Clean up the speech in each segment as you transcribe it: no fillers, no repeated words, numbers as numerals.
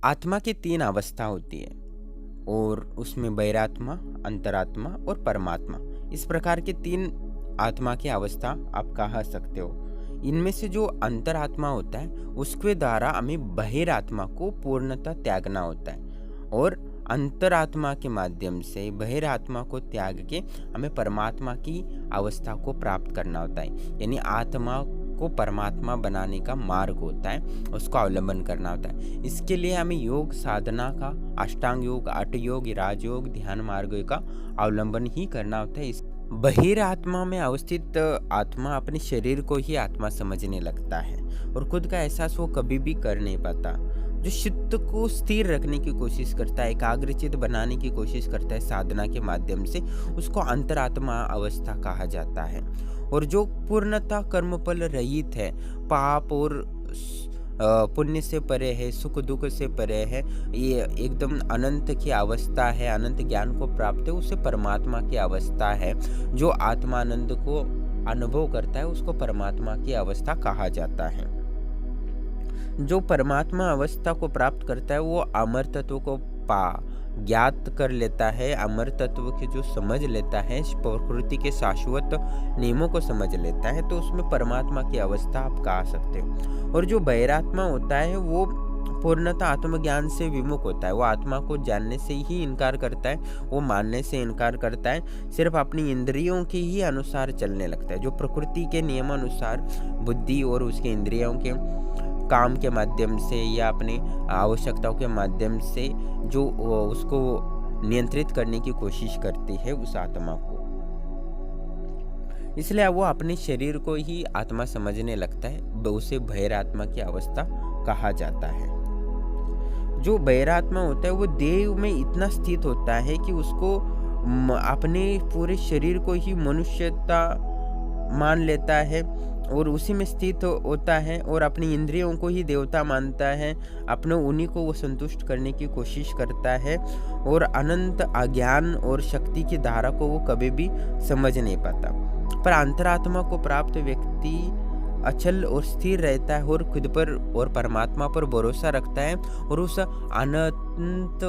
आत्मा की 3 अवस्था होती है और उसमें बहिरात्मा, अंतरात्मा और परमात्मा, इस प्रकार के 3 आत्मा की अवस्था आप कह सकते हो। इनमें से जो अंतरात्मा होता है उसके द्वारा हमें बहिरात्मा को पूर्णतः त्यागना होता है और अंतरात्मा के माध्यम से बहिरात्मा को त्याग के हमें परमात्मा की अवस्था को प्राप्त करना होता है। यानी आत्मा को परमात्मा बनाने का मार्ग होता है, उसको अवलंबन करना होता है। इसके लिए हमें योग साधना का, अष्टांग योग, अट योग, राजयोग, ध्यान मार्ग का अवलंबन ही करना होता है। इस बहिरात्मा में अवस्थित आत्मा अपने शरीर को ही आत्मा समझने लगता है और खुद का एहसास वो कभी भी कर नहीं पाता। जो चित्त को स्थिर रखने की कोशिश करता है, एकाग्रचित बनाने की कोशिश करता है साधना के माध्यम से, उसको अंतरात्मा अवस्था कहा जाता है। और जो पूर्णतः कर्मफल रहित है, पाप और पुण्य से परे है, सुख दुख से परे है, ये एकदम अनंत की अवस्था है, अनंत ज्ञान को प्राप्त है, उसे परमात्मा की अवस्था है। जो आत्मानंद को अनुभव करता है उसको परमात्मा की अवस्था कहा जाता है। जो परमात्मा अवस्था को प्राप्त करता है वो अमर तत्व को ज्ञात कर लेता है, अमर तत्व की जो समझ लेता है, प्रकृति के शाश्वत नियमों को समझ लेता है, तो उसमें परमात्मा की अवस्था आप कह सकते हो। और जो बहिरात्मा होता है वो पूर्णतः आत्मज्ञान से विमुख होता है, वो आत्मा को जानने से ही इनकार करता है, वो मानने से इनकार करता है, सिर्फ अपनी इंद्रियों के ही अनुसार चलने लगता है। जो प्रकृति के नियमानुसार बुद्धि और उसके इंद्रियों के काम के माध्यम से या अपने आवश्यकताओं के माध्यम से जो उसको नियंत्रित करने की कोशिश करती है उस आत्मा को, इसलिए वो अपने शरीर को ही आत्मा समझने लगता है, उसे बहिरात्मा की अवस्था कहा जाता है। जो बहिरात्मा होता है वो देह में इतना स्थित होता है कि उसको अपने पूरे शरीर को ही मनुष्यता मान लेता है और उसी में स्थित होता है और अपनी इंद्रियों को ही देवता मानता है, अपने उन्हीं को वो संतुष्ट करने की कोशिश करता है और अनंत अज्ञान और शक्ति की धारा को वो कभी भी समझ नहीं पाता। पर अंतरात्मा को प्राप्त व्यक्ति अचल और स्थिर रहता है और खुद पर और परमात्मा पर भरोसा रखता है और उस अनंत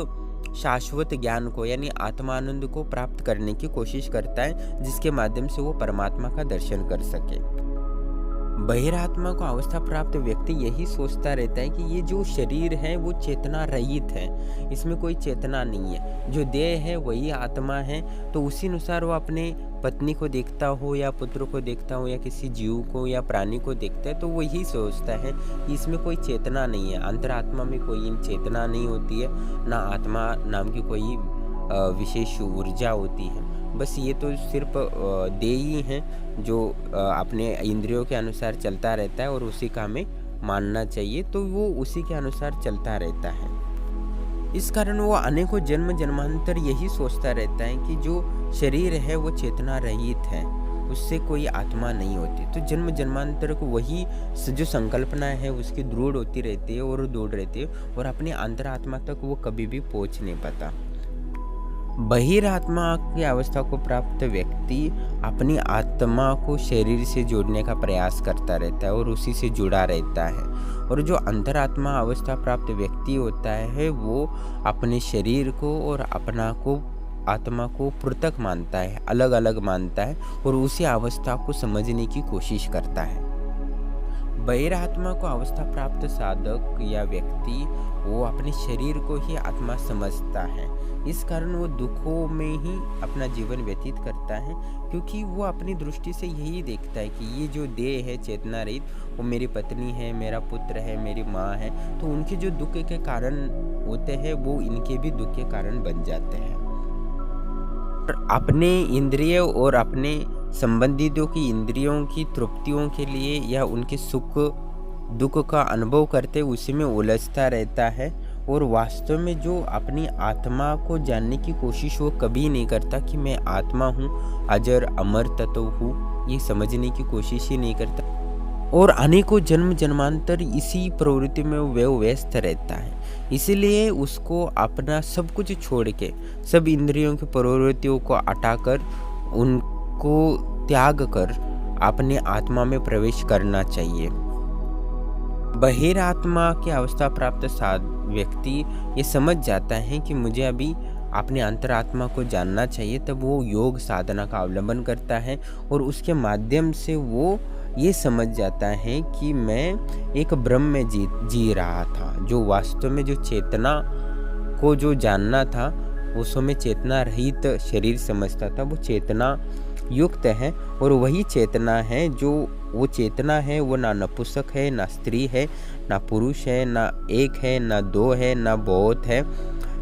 शाश्वत ज्ञान को यानी आत्मानंद को प्राप्त करने की कोशिश करता है, जिसके माध्यम से वो परमात्मा का दर्शन कर सके। बहिरात्मा को अवस्था प्राप्त व्यक्ति यही सोचता रहता है कि ये जो शरीर है वो चेतना रहित है, इसमें कोई चेतना नहीं है, जो देह है वही आत्मा है। तो उसी अनुसार वो अपने पत्नी को देखता हो या पुत्र को देखता हो या किसी जीव को या प्राणी को देखता है तो वो यही सोचता है कि इसमें कोई चेतना नहीं है, अंतरात्मा में कोई चेतना नहीं होती है, ना आत्मा नाम की कोई विशेष ऊर्जा होती है। बस ये तो सिर्फ देह ही है जो अपने इंद्रियों के अनुसार चलता रहता है और उसी का हमें मानना चाहिए, तो वो उसी के अनुसार चलता रहता है। इस कारण वो अनेकों जन्म जन्मांतर यही सोचता रहता है कि जो शरीर है वो चेतना रहित है, उससे कोई आत्मा नहीं होती। तो जन्म जन्मांतर को वही जो संकल्पना है उसकी दृढ़ होती रहती है और दौड़ रहती है और अपनी अंतरात्मा तक वो कभी भी पहुंच नहीं पाता। बहिरात्मा की अवस्था को प्राप्त व्यक्ति अपनी आत्मा को शरीर से जोड़ने का प्रयास करता रहता है और उसी से जुड़ा रहता है। और जो अंतरात्मा अवस्था प्राप्त व्यक्ति होता है वो अपने शरीर को और अपना को आत्मा को पृथक मानता है, अलग अलग मानता है और उसी अवस्था को समझने की कोशिश करता है। बहिरात्मा को अवस्था प्राप्त साधक या व्यक्ति वो अपने शरीर को ही आत्मा समझता है, इस कारण वो दुखों में ही अपना जीवन व्यतीत करता है, क्योंकि वो अपनी दृष्टि से यही देखता है कि ये जो देह है चेतना रहित, वो मेरी पत्नी है, मेरा पुत्र है, मेरी माँ है, तो उनके जो दुख के कारण होते हैं वो इनके भी दुख के कारण बन जाते हैं। अपने इंद्रिय और अपने संबंधितों की इंद्रियों की तृप्तियों के लिए या उनके सुख दुख का अनुभव करते उसी में उलझता रहता है और वास्तव में जो अपनी आत्मा को जानने की कोशिश वो कभी नहीं करता कि मैं आत्मा हूँ, अजर अमर तत्व हूँ, ये समझने की कोशिश ही नहीं करता और अनेकों जन्म जन्मांतर इसी प्रवृत्ति में वो व्यस्त रहता है। इसीलिए उसको अपना सब कुछ छोड़ के सब इंद्रियों की प्रवृत्तियों को हटाकर उनको त्याग कर अपने आत्मा में प्रवेश करना चाहिए। बहिरात्मा की अवस्था प्राप्त व्यक्ति ये समझ जाता है कि मुझे अभी अपने अंतरात्मा को जानना चाहिए, तब वो योग साधना का अवलंबन करता है और उसके माध्यम से वो ये समझ जाता है कि मैं एक ब्रह्म में जी रहा था। जो वास्तव में जो चेतना को जो जानना था, उसको मैं चेतना रहित शरीर समझता था, वो चेतना युक्त है। और वही चेतना है जो वो चेतना है, वो ना नपुंसक है, ना स्त्री है, ना पुरुष है, ना एक है, ना दो है, ना बहुत है।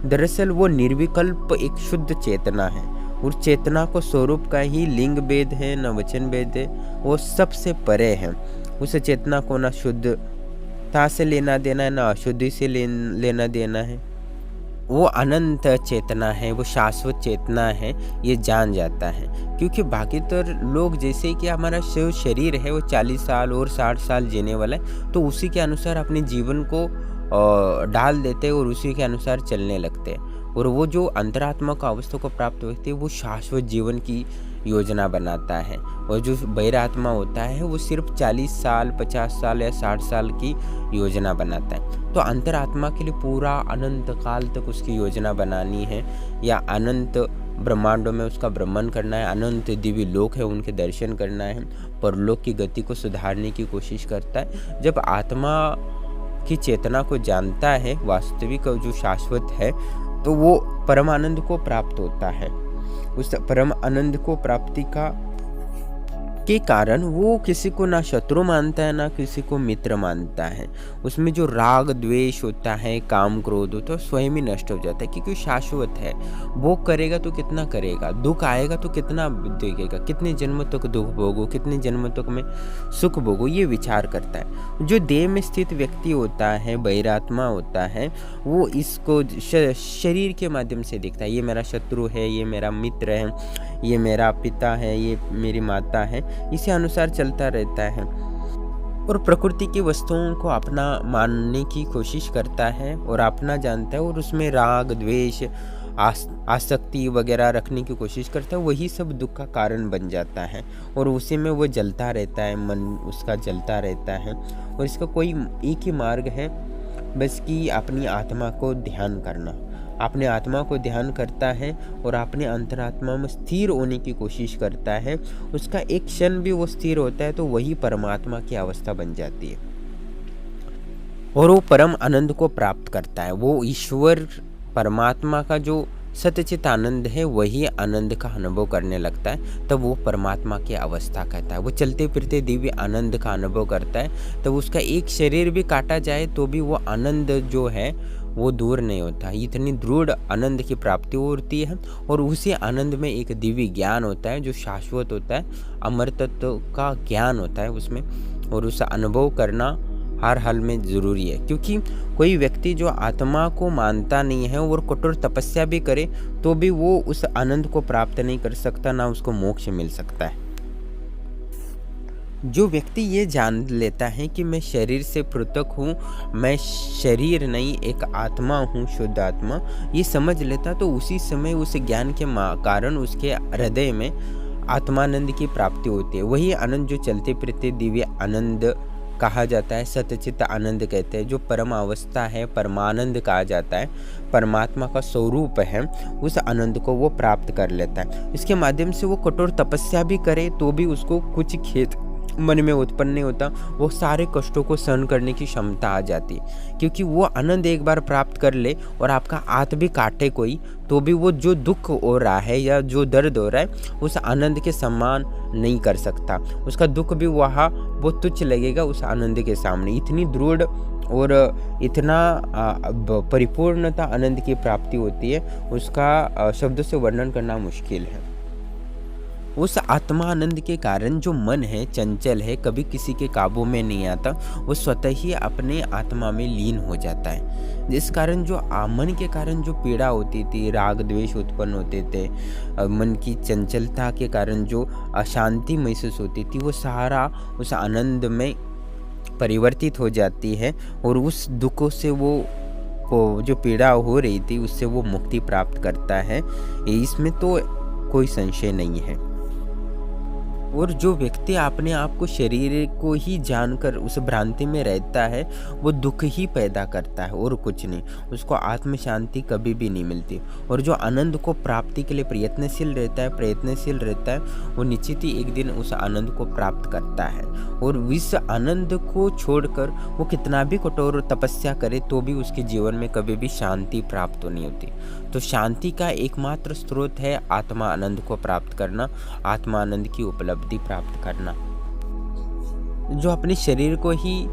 दरअसल वो निर्विकल्प एक शुद्ध चेतना है। और चेतना को स्वरूप का ही लिंग भेद है, न वचन भेद है, वो सबसे परे है। उस चेतना को ना शुद्धता से लेना देना है, ना अशुद्धि से लेना देना है। वो अनंत चेतना है, वो शाश्वत चेतना है, ये जान जाता है। क्योंकि बाकी तो लोग जैसे कि हमारा जो शरीर है वो 40 साल और 60 साल जीने वाला है, तो उसी के अनुसार अपने जीवन को डाल देते हैं और उसी के अनुसार चलने लगते हैं। और वो जो अंतरात्मा का अवस्था को प्राप्त व्यक्ति है वो शाश्वत जीवन की योजना बनाता है। और जो बहिरात्मा होता है वो सिर्फ 40 साल 50 साल या 60 साल की योजना बनाता है। तो अंतरात्मा के लिए पूरा अनंत काल तक उसकी योजना बनानी है, या अनंत ब्रह्मांडों में उसका भ्रमण करना है, अनंत दिव्य लोक है उनके दर्शन करना है, परलोक की गति को सुधारने की कोशिश करता है। जब आत्मा की चेतना को जानता है, वास्तविक जो शाश्वत है, तो वो परम आनंद को प्राप्त होता है। उस परम आनंद को प्राप्ति के कारण वो किसी को ना शत्रु मानता है, ना किसी को मित्र मानता है। उसमें जो राग द्वेष होता है, काम क्रोध होता है, स्वयं ही नष्ट हो जाता है, क्योंकि शाश्वत है। वो करेगा तो कितना करेगा, दुख आएगा तो कितना देखेगा, कितने जन्म तक दुख भोगो, कितने जन्म तक में सुख भोगो, ये विचार करता है। जो देह में स्थित व्यक्ति होता है, बहिरात्मा होता है, वो इसको शरीर के माध्यम से देखता है। ये मेरा शत्रु है, ये मेरा मित्र है, ये मेरा पिता है, ये मेरी माता है, इसी अनुसार चलता रहता है। और प्रकृति की वस्तुओं को अपना मानने की कोशिश करता है और अपना जानता है, और उसमें राग द्वेष आसक्ति वगैरह रखने की कोशिश करता है। वही सब दुख का कारण बन जाता है और उसी में वो जलता रहता है, मन उसका जलता रहता है। और इसका कोई एक ही मार्ग है, बस कि अपनी आत्मा को ध्यान करना। अपने आत्मा को ध्यान करता है और अपने अंतरात्मा में स्थिर होने की कोशिश करता है। उसका एक क्षण भी वो स्थिर होता है तो वही परमात्मा की अवस्था बन जाती है और वो परम आनंद को प्राप्त करता है। वो ईश्वर परमात्मा का जो सतचित आनंद है, वही आनंद का अनुभव करने लगता है, तब वो परमात्मा की अवस्था कहता है। वो चलते फिरते दिव्य आनंद का अनुभव करता है। तब उसका एक शरीर भी काटा जाए तो भी वो आनंद जो है वो दूर नहीं होता। इतनी दृढ़ आनंद की प्राप्ति होती है और उसी आनंद में एक दिव्य ज्ञान होता है जो शाश्वत होता है, अमर तत्व का ज्ञान होता है उसमें। और उस अनुभव करना हर हाल में ज़रूरी है, क्योंकि कोई व्यक्ति जो आत्मा को मानता नहीं है और कठोर तपस्या भी करे तो भी वो उस आनंद को प्राप्त नहीं कर सकता, ना उसको मोक्ष मिल सकता है। जो व्यक्ति ये जान लेता है कि मैं शरीर से पृथक हूँ, मैं शरीर नहीं एक आत्मा हूँ, शुद्ध आत्मा, ये समझ लेता, तो उसी समय उस ज्ञान के कारण उसके हृदय में आत्मानंद की प्राप्ति होती है। वही आनंद जो चलते फिरते दिव्य आनंद कहा जाता है, सतचित आनंद कहते हैं, जो परम अवस्था है, परमानंद कहा जाता है, परमात्मा का स्वरूप है, उस आनंद को वो प्राप्त कर लेता है। इसके माध्यम से वो कठोर तपस्या भी करे तो भी उसको कुछ खेद मन में उत्पन्न नहीं होता, वो सारे कष्टों को सहन करने की क्षमता आ जाती है। क्योंकि वो आनंद एक बार प्राप्त कर ले और आपका हाथ भी काटे कोई, तो भी वो जो दुख हो रहा है या जो दर्द हो रहा है उस आनंद के समान नहीं कर सकता। उसका दुख भी वहाँ वो तुच्छ लगेगा उस आनंद के सामने। इतनी दृढ़ और इतना परिपूर्णता आनंद की प्राप्ति होती है, उसका शब्दों से वर्णन करना मुश्किल है। उस आत्मा आनंद के कारण जो मन है चंचल है, कभी किसी के काबू में नहीं आता, वो स्वतः ही अपने आत्मा में लीन हो जाता है। जिस कारण जो मन के कारण जो पीड़ा होती थी, राग द्वेष उत्पन्न होते थे, मन की चंचलता के कारण जो अशांति महसूस होती थी, वो सारा उस आनंद में परिवर्तित हो जाती है और उस दुखों से वो जो पीड़ा हो रही थी उससे वो मुक्ति प्राप्त करता है। इसमें तो कोई संशय नहीं है। और जो व्यक्ति अपने आप को शरीर को ही जानकर उस भ्रांति में रहता है, वो दुख ही पैदा करता है और कुछ नहीं। उसको आत्म शांति कभी भी नहीं मिलती। और जो आनंद को प्राप्ति के लिए प्रयत्नशील रहता है, वो निश्चित ही एक दिन उस आनंद को प्राप्त करता है। और इस आनंद को छोड़कर वो कितना भी कठोर तपस्या करे तो भी उसके जीवन में कभी भी शांति प्राप्त नहीं होती। तो शांति का एकमात्र स्रोत है आत्मा आनंद को प्राप्त करना, आत्मा आनंद की उपलब्धि प्राप्त करना। जो अपने शरीर को ही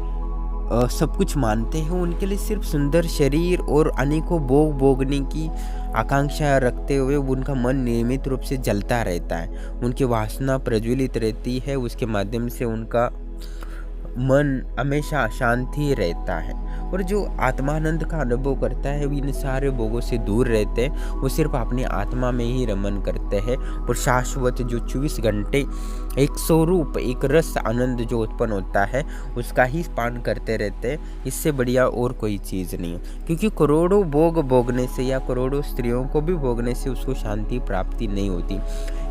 सब कुछ मानते हैं, उनके लिए सिर्फ सुंदर शरीर और अनेकों भोग भोगने की आकांक्षा रखते हुए उनका मन नियमित रूप से जलता रहता है। उनकी वासना प्रज्वलित रहती है, उसके माध्यम से उनका मन हमेशा शांति रहता है। और जो आत्मानंद का अनुभव करता है, वो इन सारे भोगों से दूर रहते हैं। वो सिर्फ अपनी आत्मा में ही रमन करते हैं और शाश्वत जो 24 घंटे एक स्वरूप, एक रस आनंद जो उत्पन्न होता है, उसका ही पान करते रहते हैं। इससे बढ़िया और कोई चीज़ नहीं है। क्योंकि करोड़ों भोग भोगने से या करोड़ों स्त्रियों को भी भोगने से उसको शांति प्राप्ति नहीं होती।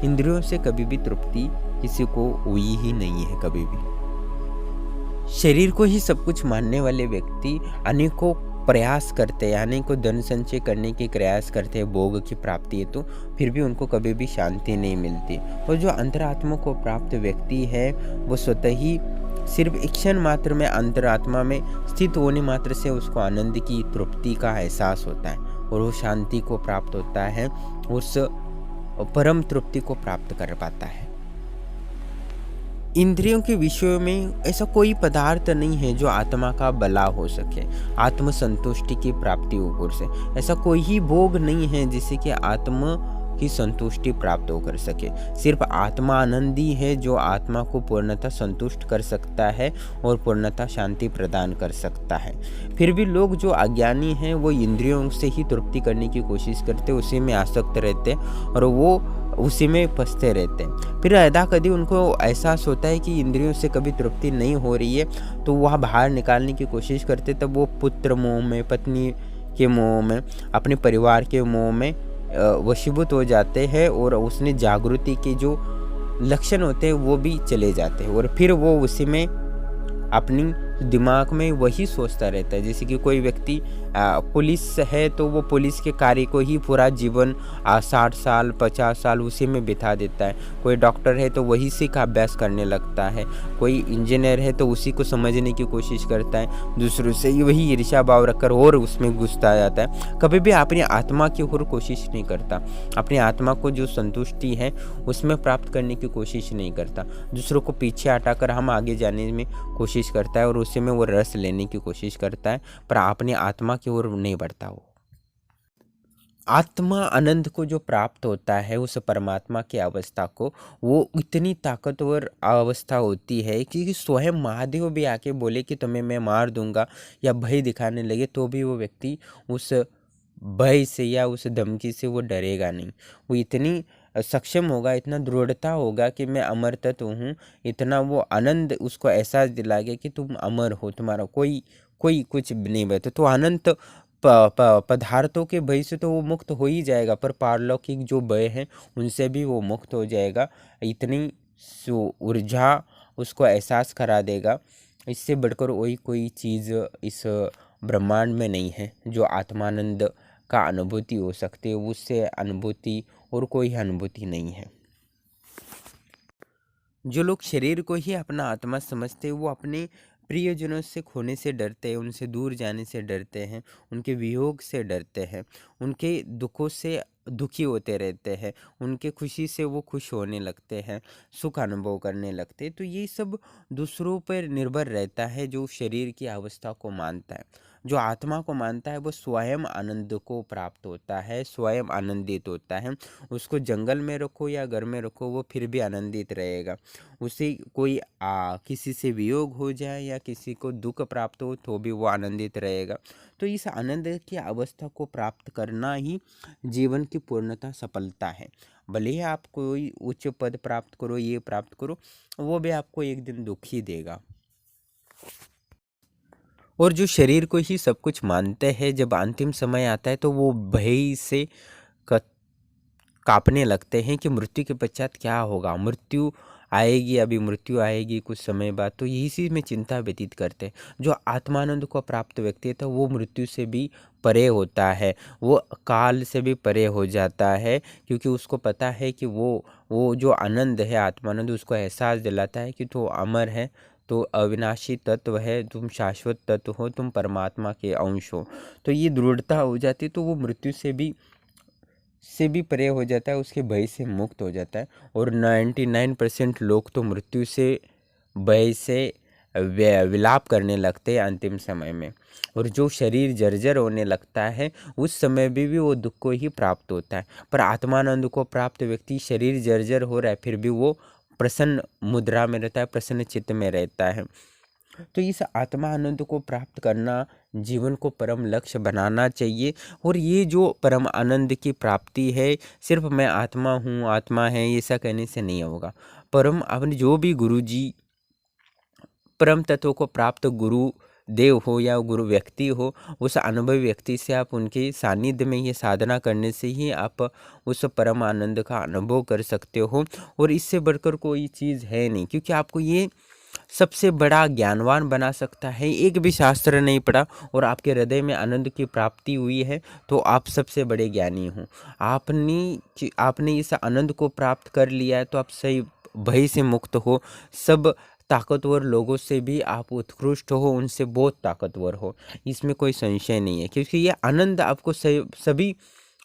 इंद्रियों से कभी भी तृप्ति किसी को हुई ही नहीं है कभी भी। शरीर को ही सब कुछ मानने वाले व्यक्ति अनेकों प्रयास करते हैं, अनेकों धन संचय करने के प्रयास करते हैं भोग की प्राप्ति हेतु, फिर भी उनको कभी भी शांति नहीं मिलती। और जो अंतरात्मा को प्राप्त व्यक्ति है, वो स्वतः ही सिर्फ एक क्षण मात्र में अंतरात्मा में स्थित होने मात्र से उसको आनंद की तृप्ति का एहसास होता है और वो शांति को प्राप्त होता है, उस परम तृप्ति को प्राप्त कर पाता है। इंद्रियों के विषयों में ऐसा कोई पदार्थ नहीं है जो आत्मा का भला हो सके, आत्म संतुष्टि की प्राप्ति ऊपर से। ऐसा कोई ही भोग नहीं है जिससे कि आत्मा की संतुष्टि प्राप्त होकर सके। सिर्फ आत्मा आनंदी है जो आत्मा को पूर्णतः संतुष्ट कर सकता है और पूर्णतः शांति प्रदान कर सकता है। फिर भी लोग जो अज्ञानी हैं, वो इंद्रियों से ही तृप्ति करने की कोशिश करते, उसी में आसक्त रहते और वो उसी में फंसते रहते हैं। फिर यदा कभी उनको एहसास होता है कि इंद्रियों से कभी तृप्ति नहीं हो रही है, तो वह बाहर निकालने की कोशिश करते, तब वो पुत्र मोह में, पत्नी के मोह में, अपने परिवार के मोह में वशीभूत हो जाते हैं और उसने जागृति के जो लक्षण होते हैं वो भी चले जाते हैं। और फिर वो उसी में अपनी दिमाग में वही सोचता रहता है। जैसे कि कोई व्यक्ति पुलिस है तो वो पुलिस के कार्य को ही पूरा जीवन 60 साल 50 साल उसी में बिता देता है। कोई डॉक्टर है तो वही से का अभ्यास करने लगता है। कोई इंजीनियर है तो उसी को समझने की कोशिश करता है, दूसरों से वही ईर्ष्या भाव रखकर और उसमें घुसता जाता है। कभी भी अपनी आत्मा की ओर कोशिश नहीं करता, अपनी आत्मा को जो संतुष्टि है उसमें प्राप्त करने की कोशिश नहीं करता। दूसरों को पीछे हटाकर हम आगे जाने में कोशिश करता है और उसी में वो रस लेने की कोशिश करता है, पर अपनी आत्मा की ओर नहीं बढ़ता। वो आत्मा आनंद को जो प्राप्त होता है, उस परमात्मा की अवस्था को, वो इतनी ताकतवर अवस्था होती है कि स्वयं महादेव भी आके बोले कि तुम्हें मैं मार दूंगा या भय दिखाने लगे, तो भी वो व्यक्ति उस भय से या उस धमकी से वो डरेगा नहीं। वो इतनी सक्षम होगा, इतना दृढ़ता होगा कि मैं अमर तत्व हूँ, इतना वो आनंद उसको एहसास दिलाएगा कि तुम अमर हो, तुम्हारा कोई कुछ नहीं बता। तो अनंत पदार्थों के भय से तो वो मुक्त हो ही जाएगा, पर पारलौकिक जो भय हैं उनसे भी वो मुक्त हो जाएगा। इतनी ऊर्जा उसको एहसास करा देगा। इससे बढ़कर कोई चीज़ इस ब्रह्मांड में नहीं है जो आत्मानंद का अनुभूति हो सकती है। उससे अनुभूति और कोई अनुभूति नहीं है। जो लोग शरीर को ही अपना आत्मा समझते हैं, वो अपने प्रियजनों से खोने से डरते हैं, उनसे दूर जाने से डरते हैं, उनके वियोग से डरते हैं, उनके दुखों से दुखी होते रहते हैं, उनके खुशी से वो खुश होने लगते हैं, सुख अनुभव करने लगते हैं। तो ये सब दूसरों पर निर्भर रहता है। जो शरीर की अवस्था को मानता है, जो आत्मा को मानता है, वो स्वयं आनंद को प्राप्त होता है, स्वयं आनंदित होता है। उसको जंगल में रखो या घर में रखो, वो फिर भी आनंदित रहेगा। उसे कोई किसी से वियोग हो जाए या किसी को दुख प्राप्त हो तो भी वो आनंदित रहेगा। तो इस आनंद की अवस्था को प्राप्त करना ही जीवन की पूर्णता सफलता है। भले ही आप कोई उच्च पद प्राप्त करो, ये प्राप्त करो, वो भी आपको एक दिन दुख ही देगा। और जो शरीर को ही सब कुछ मानते हैं, जब अंतिम समय आता है तो वो भय से कांपने लगते हैं कि मृत्यु के पश्चात क्या होगा। मृत्यु आएगी, अभी मृत्यु आएगी कुछ समय बाद, तो यही चीज़ में चिंता व्यतीत करते हैं। जो आत्मानंद को प्राप्त व्यक्ति है तो वो मृत्यु से भी परे होता है, वो काल से भी परे हो जाता है, क्योंकि उसको पता है कि वो जो आनंद है, आत्मानंद, उसको एहसास दिलाता है कि तो अमर है, तो अविनाशी तत्व है, तुम शाश्वत तत्व हो, तुम परमात्मा के अंश हो। तो ये दृढ़ता हो जाती है, तो वो मृत्यु से भी परे हो जाता है, उसके भय से मुक्त हो जाता है। और 99% लोग तो मृत्यु से, भय से विलाप करने लगते हैं अंतिम समय में। और जो शरीर जर्जर होने लगता है उस समय भी वो दुख को ही प्राप्त होता है। पर आत्मानंद को प्राप्त व्यक्ति शरीर जर्जर हो रहा है फिर भी वो प्रसन्न मुद्रा में रहता है, प्रसन्न चित्त में रहता है। तो इस आत्मा आनंद को प्राप्त करना जीवन को परम लक्ष्य बनाना चाहिए। और ये जो परम आनंद की प्राप्ति है, सिर्फ मैं आत्मा हूँ, आत्मा है, ऐसा कहने से नहीं होगा। परम अपने जो भी गुरु जी, परम तत्व को प्राप्त गुरु देव हो या गुरु व्यक्ति हो, उस अनुभवी व्यक्ति से आप उनके सानिध्य में ये साधना करने से ही आप उस परम आनंद का अनुभव कर सकते हो। और इससे बढ़कर कोई चीज़ है नहीं, क्योंकि आपको ये सबसे बड़ा ज्ञानवान बना सकता है। एक भी शास्त्र नहीं पढ़ा और आपके हृदय में आनंद की प्राप्ति हुई है तो आप सबसे बड़े ज्ञानी हो। आपने इस आनंद को प्राप्त कर लिया है तो आप सही भय से मुक्त हो। सब ताकतवर लोगों से भी आप उत्कृष्ट हो, उनसे बहुत ताकतवर हो, इसमें कोई संशय नहीं है। क्योंकि ये आनंद आपको सभी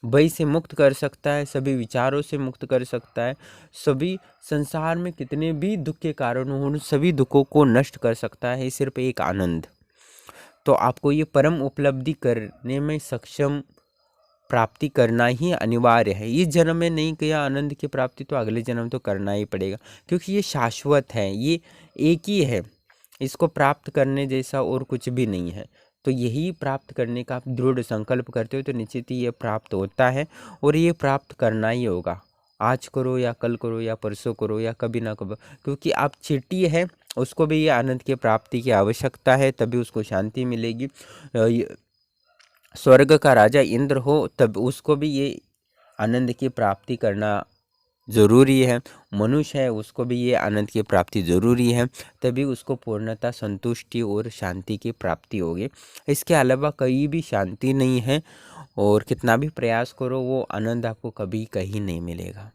भय से मुक्त कर सकता है, सभी विचारों से मुक्त कर सकता है, सभी संसार में कितने भी दुख के कारण हो उन सभी दुखों को नष्ट कर सकता है सिर्फ एक आनंद। तो आपको ये परम उपलब्धि करने में सक्षम प्राप्ति करना ही अनिवार्य है। इस जन्म में नहीं किया आनंद की प्राप्ति तो अगले जन्म तो करना ही पड़ेगा, क्योंकि ये शाश्वत है, ये एक ही है, इसको प्राप्त करने जैसा और कुछ भी नहीं है। तो यही प्राप्त करने का आप दृढ़ संकल्प करते हो तो निश्चित ही ये प्राप्त होता है और ये प्राप्त करना ही होगा। आज करो या कल करो या परसों करो या कभी ना कभी, क्योंकि आप चिट्ठी है, उसको भी ये आनंद की प्राप्ति की आवश्यकता है, तभी उसको शांति मिलेगी। स्वर्ग का राजा इंद्र हो तब उसको भी ये आनंद की प्राप्ति करना ज़रूरी है। मनुष्य है उसको भी ये आनंद की प्राप्ति ज़रूरी है, तभी उसको पूर्णता, संतुष्टि और शांति की प्राप्ति होगी। इसके अलावा कहीं भी शांति नहीं है और कितना भी प्रयास करो वो आनंद आपको कभी कहीं नहीं मिलेगा।